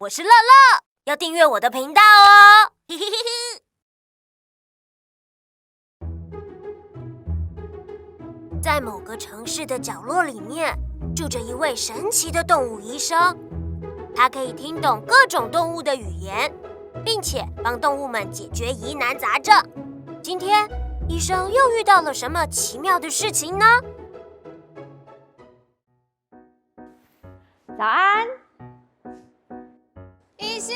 我是乐乐，要订阅我的频道哦！嘿嘿嘿嘿。在某个城市的角落里面，住着一位神奇的动物医生，他可以听懂各种动物的语言，并且帮动物们解决疑难杂症。今天，医生又遇到了什么奇妙的事情呢？早安，医生。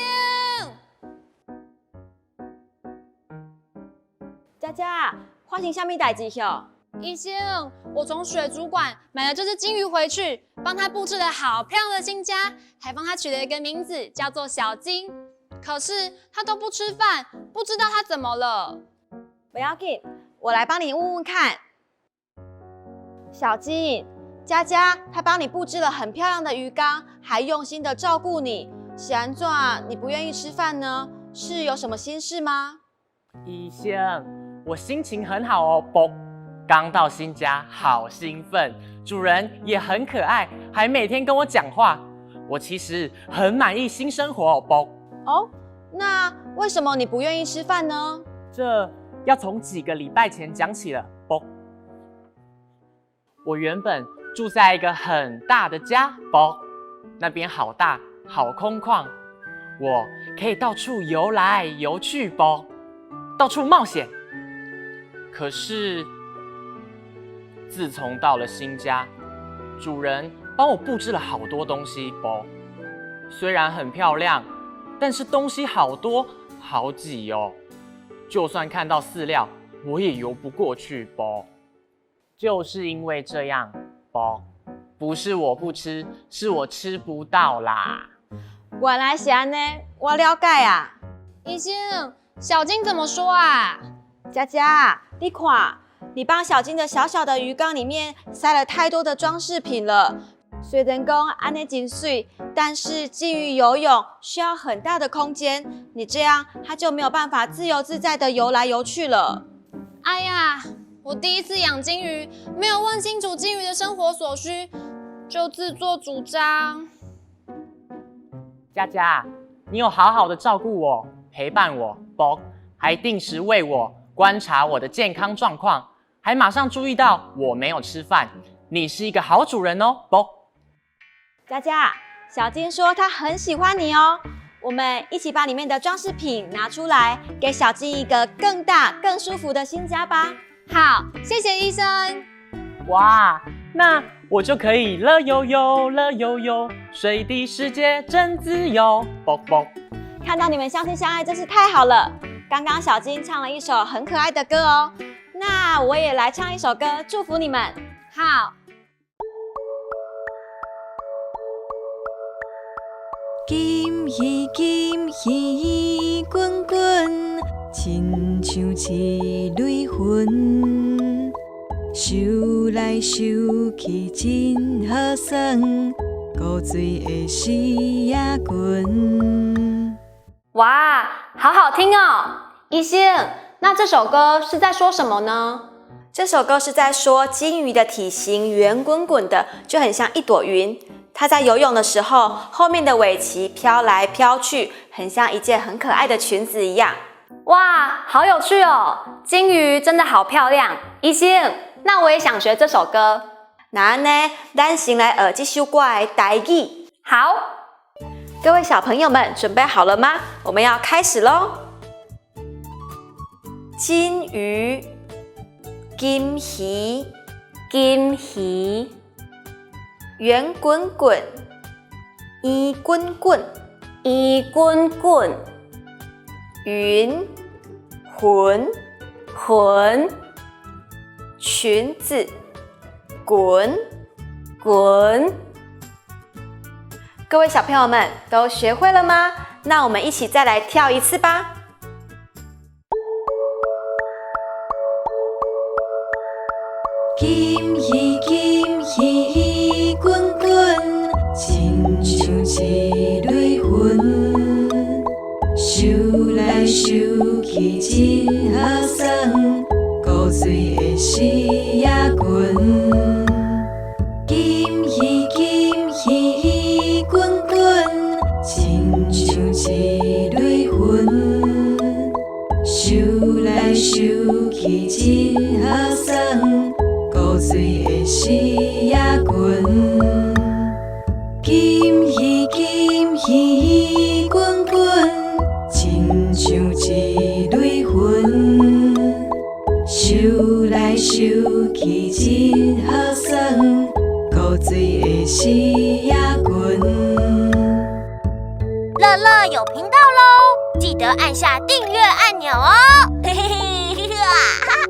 佳佳，发生什么代志哟？医生，我从水族馆买了这只金鱼回去，帮它布置了好漂亮的新家，还帮它取了一个名字，叫做小金。可是它都不吃饭，不知道它怎么了。不要紧，我来帮你问问看。小金，佳佳她帮你布置了很漂亮的鱼缸，还用心的照顾你。是安怎你不愿意吃饭呢？是有什么心事吗？医生，我心情很好哦，啵。刚到新家，好兴奋，主人也很可爱，还每天跟我讲话。我其实很满意新生活哦，啵。哦，那为什么你不愿意吃饭呢？这要从几个礼拜前讲起了，啵。我原本住在一个很大的家，啵，那边好大，好空旷，我可以到处游来游去，啵，到处冒险。可是自从到了新家，主人帮我布置了好多东西，啵，虽然很漂亮，但是东西好多，好挤哦。就算看到饲料，我也游不过去，啵。就是因为这样，啵，不是我不吃，是我吃不到啦。原来是安呢，我了解啊。医生，小金怎么说啊？佳佳，你看，你帮小金的小小的鱼缸里面塞了太多的装饰品了。虽然讲安尼真水，但是金鱼游泳需要很大的空间，你这样它就没有办法自由自在的游来游去了。哎呀，我第一次养金鱼，没有问清楚金鱼的生活所需，就自作主张。佳佳，你有好好的照顾我，陪伴我，啵，还定时喂我，观察我的健康状况，还马上注意到我没有吃饭。你是一个好主人哦，啵。佳佳，小金说他很喜欢你哦，我们一起把里面的装饰品拿出来，给小金一个更大、更舒服的新家吧。好，谢谢医生。哇，那我就可以乐悠悠，乐悠悠，水底世界真自由，啵啵。看到你们相亲相爱真是太好了。刚刚小金唱了一首很可爱的歌哦，那我也来唱一首歌祝福你们。好。金鱼金鱼滚滚，亲像一蕊云，游来游去真好耍，古水的水也滚。哇，好好听哦！医生，那这首歌是在说什么呢？这首歌是在说金鱼的体型圆滚滚的，就很像一朵云。它在游泳的时候，后面的尾鳍飘来飘去，很像一件很可爱的裙子一样。哇，好有趣哦！金鱼真的好漂亮。医生，那我也想学这首歌。那呢，咱先来学这首歌的台语。好，各位小朋友们准备好了吗？我们要开始咯。金鱼，金鱼，金鱼，圆滚滚，圆滚滚，圆滚滚，云，魂，魂，裙子，滚，滚。各位小朋友们都学会了吗？那我们一起再来跳一次吧。金鱼金鱼滚滚，亲像一蕊云，游来游去真好耍，古水的水也滚。金鱼滚滚，亲像时也近。金鱼金鱼滚滚，亲像一蕊云，收来收去真好耍，古水的时也近。乐乐有频道喽，记得按下订阅按钮哦！嘿嘿嘿，哈哈。